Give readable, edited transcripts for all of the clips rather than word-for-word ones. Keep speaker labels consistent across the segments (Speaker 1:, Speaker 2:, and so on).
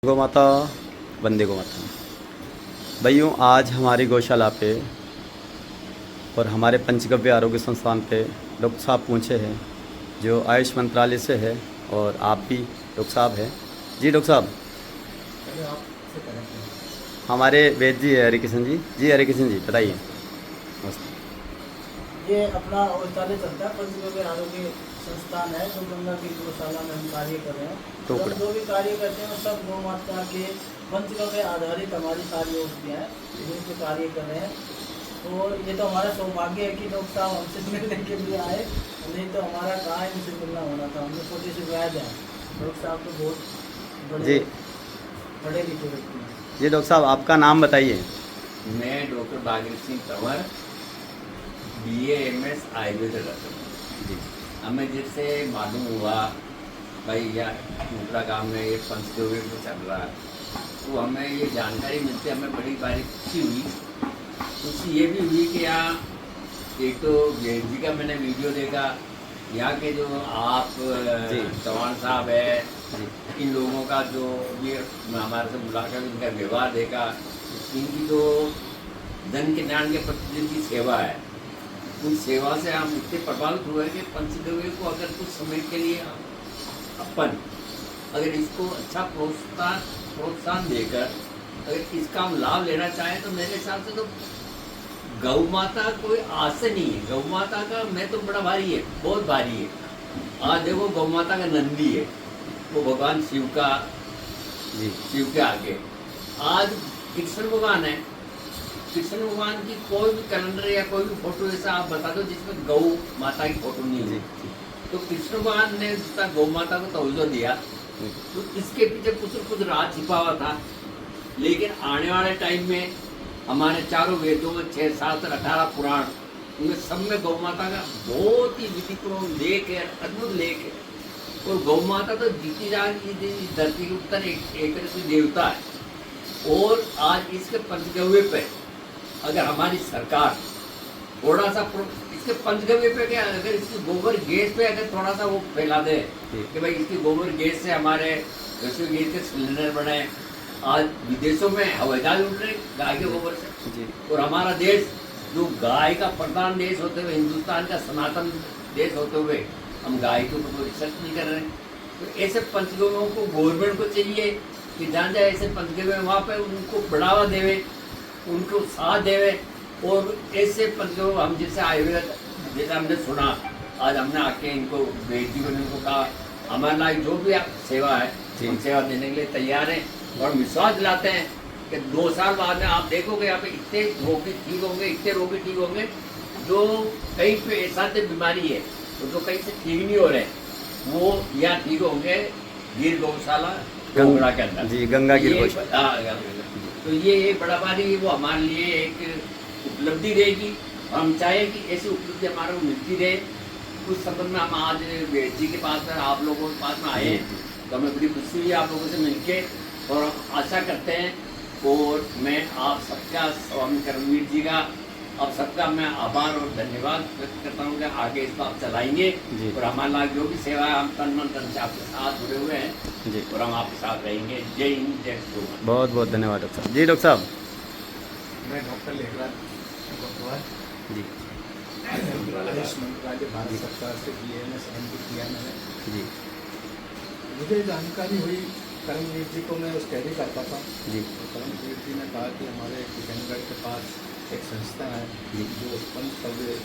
Speaker 1: गौ माता वंदे गौ माता। भाइयों, आज हमारी गौशाला पे और हमारे पंचगव्य आरोग्य संस्थान पे डॉक्टर साहब पहुँचे हैं, जो आयुष मंत्रालय से है और आप भी डॉक्टर साहब हैं। जी डॉक्टर साहब,
Speaker 2: पहले आपसे कनेक्ट करें।
Speaker 1: हमारे वेद जी है हरिकिशन जी। जी हरिकिशन जी, बताइए। नमस्ते।
Speaker 2: ये अपना औषधालय चलता है, पंचगव्य आरोग्य संस्थान है जो गंगा की गौशाला में हम कार्य कर रहे हैं। और हम
Speaker 1: टोकरा।
Speaker 2: जो भी कार्य करते हैं वो सब गौ माता के पंचगव्य आधारित हमारी सारी औषधियाँ हैं जिन पे कार्य कर रहे हैं। तो ये तो हमारा सौभाग्य है कि डॉक्टर साहब हमसे मिलने के लिए आए, नहीं तो हमारा कहाँ इनसे मिलना होना था। हमने छोटे से वैद हैं, डॉक्टर साहब तो बहुत बड़े
Speaker 1: जी
Speaker 2: पढ़े लिखे व्यक्ति हैं।
Speaker 1: जी डॉक्टर साहब, आपका नाम बताइए।
Speaker 3: मैं doctor Bagir Singh Tanwar BA MS Ayurveda रखता हूँ।
Speaker 1: जी
Speaker 3: हमें जिससे मालूम हुआ भाई या दूसरा काम में ये पंचगव्य में चल रहा है, तो हमें ये जानकारी मिलती है, हमें बड़ी भारी खुशी हुई। खुशी ये भी हुई कि यहाँ एक तो वेद जी का मैंने वीडियो देखा, यहाँ के जो आप चौहान साहब है, इन लोगों का जो ये हमारे से मुलाकात, इनका व्यवहार देखा, इनकी जो जन कल्याण के प्रति जिनकी सेवा है, उन सेवा से हम इतने प्रभावित हुए कि पंचगव्य को अगर कुछ समय के लिए अपन अगर इसको अच्छा प्रोत्साहन देकर अगर इसका हम लाभ लेना चाहें, तो मेरे हिसाब से तो गौ माता कोई आस से नहीं है। गौ माता का मैं तो बड़ा भारी है, बहुत भारी है। आज देखो गौ माता का नंदी है, वो भगवान शिव का, शिव के आगे। आज कृष्ण भगवान है, कृष्ण भगवान की कोई भी कैलेंडर या कोई भी फोटो ऐसा आप बता दो जिसमें गौ माता की फोटो नहीं है। तो कृष्ण भगवान ने जितना गौ माता को तवज्जो दिया, तो इसके पीछे कुछ राज छिपा हुआ था। लेकिन आने वाले टाइम में हमारे चारों वेदों में 6, 7, 18 पुराण, उनमें सब में गौ माता का बहुत ही विधिपूर्ण लेख है, अद्भुत लेख है। और गौ माता तो जीती जाती धरती के ऊपर एक तरह से देवता है। और आज इसके पंचगव्य पे अगर हमारी सरकार थोड़ा सा इसके पंचगव्य पे क्या, अगर इसकी गोबर गैस पे अगर थोड़ा सा वो फैला दे कि भाई इसकी गोबर गैस से हमारे रसोई गैस के सिलेंडर बने। आज विदेशों में हवाई जहाज उड़ रहे गाय के गोबर से। और हमारा देश जो गाय का प्रधान देश होते हुए, हिंदुस्तान का सनातन देश होते हुए, हम गाय के ऊपर रिसर्च नहीं कर रहे हैं। तो ऐसे पंचगव्यों को गवर्नमेंट को चाहिए कि जहाँ जहाँ ऐसे पंचगव्य वहाँ पे उनको बढ़ावा देवे, उनको साथ देवे। और ऐसे पंचगव्य हम जैसे आयुर्वेद, जैसे हमने सुना, आज हमने आके इनको वेद जी को इनको कहा हमारे लायक जो भी आप सेवा है हम सेवा देने के लिए तैयार हैं। और विश्वास दिलाते हैं कि 2 साल बाद में आप देखोगे यहाँ पे इतने रोगी ठीक होंगे, इतने रोगी ठीक होंगे जो कहीं पे ऐसा बीमारी है तो जो कहीं से ठीक नहीं हो रहे, वो यहाँ ठीक होंगे गिर गौशाला गंगा के अंदर।
Speaker 1: जी, गंगा गिर गौशाला।
Speaker 3: तो ये एक बड़ा भारी वो हमारे लिए एक उपलब्धि रहेगी। हम चाहें कि ऐसी उपलब्धि हमारे को मिलती रहे। कुछ संबंध में हम आज वेद जी के पास में, आप लोगों के पास में आए हैं, तो हमें बड़ी खुशी हुई आप लोगों से मिलके। और आशा करते हैं, और मैं आप सबका, स्वामी कर्मवीर जी का, आप सबका मैं आभार और धन्यवाद व्यक्त करता हूँ कि आगे इसको आप चलाएंगे। और हमारा जो भी सेवा है, हम तन मन धन से आपके साथ जुड़े हुए हैं जी, और हम आपके साथ रहेंगे। जय हिंद, जय श्री।
Speaker 1: बहुत बहुत धन्यवाद डॉक्टर साहब। जी डॉक्टर साहब।
Speaker 2: मैं डॉक्टर लेखराज
Speaker 1: जी
Speaker 2: आयुष मंत्रालय भारत सरकार से BAMS किया मैंने
Speaker 1: जी
Speaker 2: मुझे जानकारी हुई। कर्मवीर जी को मैं स्टडी करता था
Speaker 1: जी
Speaker 2: तो कर्मवीर जी ने कहा कि हमारे किशनगढ़ के पास एक संस्था है जो पंचगव्य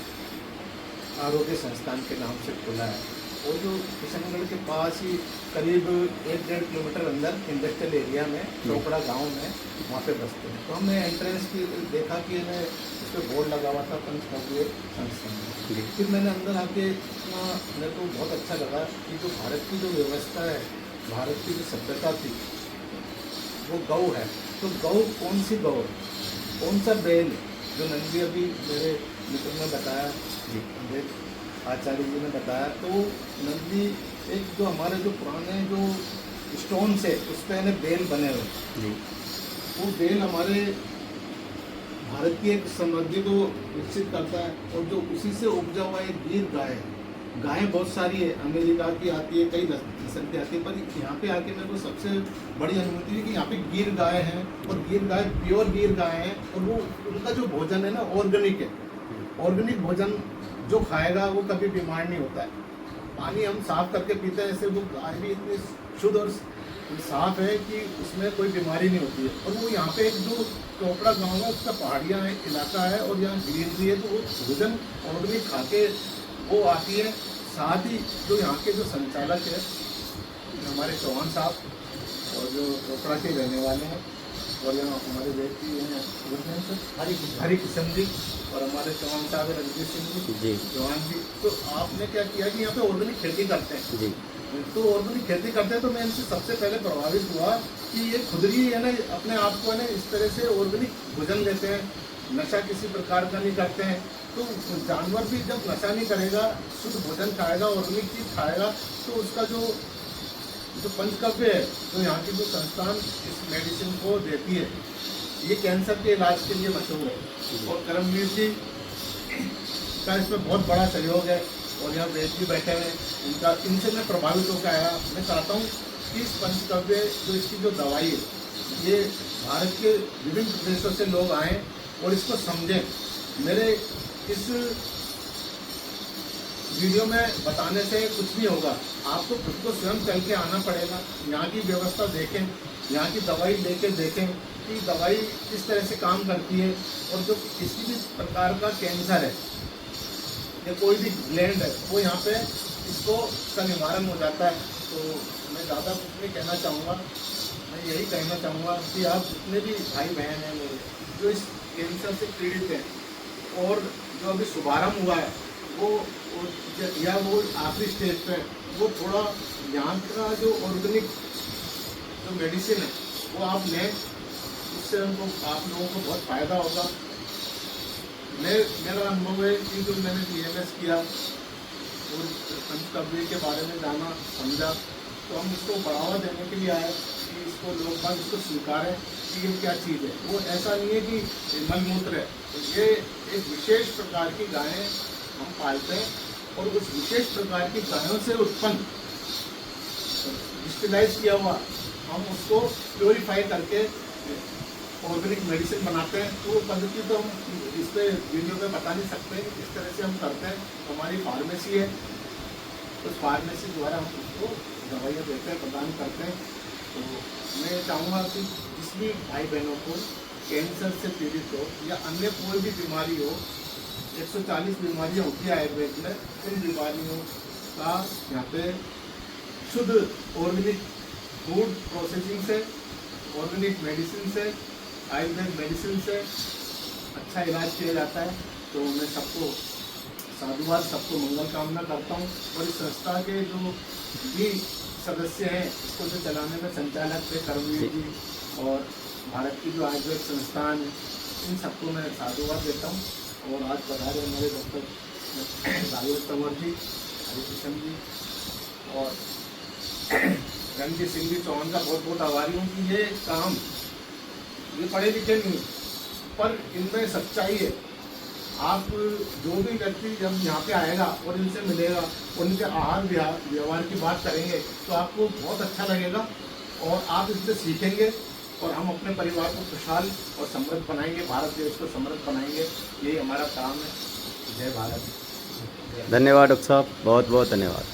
Speaker 2: आरोग्य संस्थान के नाम से खुला है। और जो किशनगढ़ के पास ही करीब 1-1.5 किलोमीटर अंदर इंडस्ट्रियल एरिया में टोकरा गांव में वहाँ पे बसते हैं। तो हमने एंट्रेंस की देखा कि मैं उस पर बोर्ड लगा हुआ था पंचगव्य संस्थान। फिर मैंने अंदर आके मेरे को बहुत अच्छा लगा कि जो भारत की जो व्यवस्था है, भारत की जो सभ्यता थी, वो गौ है। तो गौ कौन सी गौ है, कौन सा बैल है, जो नंदी अभी मेरे मित्र ने बताया जी, आचार्य जी ने बताया, तो नंदी एक जो हमारे जो पुराने जो स्टोन से उस पर बैल बने हुए जी, वो बैल हमारे भारत की एक समृद्धि को विकसित करता है। और जो उसी से उपजा हुआ एक गिर गाय है, गायें बहुत सारी है, अमेरिका की आती है, कई नस्ल की आती है, पर यहाँ पे आके मेरे को सबसे बड़ी अनुभूति हुई कि यहाँ पे गिर गाय हैं और गिर गाय प्योर गिर गाय हैं और वो उनका जो भोजन है ना ऑर्गेनिक है। ऑर्गेनिक भोजन जो खाएगा वो कभी बीमार नहीं होता है। पानी हम साफ करके पीते हैं, ऐसे वो गाय भी इतनी शुद्ध और साफ है कि उसमें कोई बीमारी नहीं होती है। और वो यहाँ पे एक जो टोपड़ा गाँव है उसका पहाड़ियाँ इलाका है और यहाँ ग्रीनरी है, तो वो भोजन ऑर्गेनिक खा के वो आती है। साथ ही जो यहाँ के जो संचालक है हमारे चौहान साहब और जो टोपड़ा के रहने वाले हैं और यहाँ हमारे व्यक्ति हैं हरी किशन जी और हमारे चौहान साहब है रणजीत सिंह जी चौहान जी, तो आपने क्या किया कि यहाँ पे ऑर्गेनिक खेती करते हैं
Speaker 1: जी।
Speaker 2: तो ऑर्गेनिक खेती करते हैं, तो मैं इनसे सबसे पहले प्रभावित हुआ कि ये खुद ही है ना अपने आप को है ना इस तरह से ऑर्गेनिक भोजन लेते हैं, नशा किसी प्रकार का नहीं करते हैं। तो जानवर भी जब नशा नहीं करेगा, शुद्ध भोजन खाएगा, ऑर्गेनिक चीज़ खाएगा, तो उसका जो पंचकव्य है, तो यहाँ की जो संस्थान इस मेडिसिन को देती है, ये कैंसर के इलाज के लिए मशहूर है। और करमवीर जी का इसमें बहुत बड़ा सहयोग है और यहाँ वेद भी बैठे हुए हैं, इनसे मैं प्रभावित होकर आया। मैं चाहता हूँ कि इस पंचकव्य जो इसकी जो दवाई है, ये भारत के विभिन्न प्रदेशों से लोग आएँ और इसको समझें। मेरे इस वीडियो में बताने से कुछ नहीं होगा, आपको खुद को स्वयं चल के आना पड़ेगा, यहाँ की व्यवस्था देखें, यहाँ की दवाई लेके देखें कि दवाई किस तरह से काम करती है। और जो किसी भी प्रकार का कैंसर है या कोई भी ग्लैंड है, वो यहाँ पे इसका निवारण हो जाता है। तो मैं ज़्यादा कुछ नहीं कहना चाहूँगा, मैं यही कहना चाहूँगा कि आप जितने भी भाई बहन हैं मेरे जो इस कैंसर से पीड़ित हैं और जो अभी शुभारम्भ हुआ है वो आखिरी स्टेज पे, वो थोड़ा यहाँ का जो ऑर्गेनिक जो मेडिसिन है वो आप लें, उससे उनको आप लोगों को बहुत फ़ायदा होगा। मेरा अनुभव है कि जो मैंने BMS किया और पंचकव्य के बारे में जाना समझा, तो हम इसको बढ़ावा देने के लिए आए कि इसको लोग बाग इसको स्वीकारें कि ये क्या चीज़ है। वो ऐसा नहीं है कि मलमूत्र है, ये एक विशेष प्रकार की गायें हम पालते हैं और उस विशेष प्रकार की गायों से उत्पन्न डिस्टिलाइज किया हुआ हम उसको प्योरीफाई करके ऑर्गेनिक मेडिसिन बनाते हैं। तो वो पद्धति तो हम इस पर वीडियो पे बता नहीं सकते, इस तरह से हम करते हैं। हमारी फार्मेसी है, उस फार्मेसी द्वारा हम उसको दवाइयाँ देते हैं, प्रदान करते हैं। तो मैं चाहूँगा कि जिस भी भाई बहनों को कैंसर से पीड़ित हो या अन्य कोई भी बीमारी हो, 140 बीमारियाँ होती है आयुर्वेद में, इन बीमारियों का यहाँ पे शुद्ध ऑर्गेनिक फूड प्रोसेसिंग से, ऑर्गेनिक मेडिसिन से, आयुर्वेद मेडिसिन से अच्छा इलाज किया जाता है। तो मैं सबको साधुवाद, सबको मंगल कामना करता हूँ। और इस संस्था के जो भी सदस्य हैं, इसको जो चलाने में संचालक थे करमवीर जी और भारत की जो आयुर्वेद संस्थान है, इन सबको मैं साधुवाद देता हूँ। और आज पधारे हमारे डॉक्टर राजेश तंवर जी, हरिकिशन जी और रणजीत सिंह जी चौहान का बहुत बहुत आभारी हूँ कि ये काम, ये पढ़े लिखे नहीं पर इनमें सच्चाई है। आप जो भी व्यक्ति जब यहाँ पे आएगा और इनसे मिलेगा और इनके आहार व्यवहार की बात करेंगे तो आपको बहुत अच्छा लगेगा और आप इससे सीखेंगे और हम अपने परिवार को खुशहाल और समृद्ध बनाएंगे, भारत देश को समृद्ध बनाएंगे। यही हमारा काम है। जय भारत।
Speaker 1: धन्यवाद डॉक्टर साहब, बहुत बहुत धन्यवाद।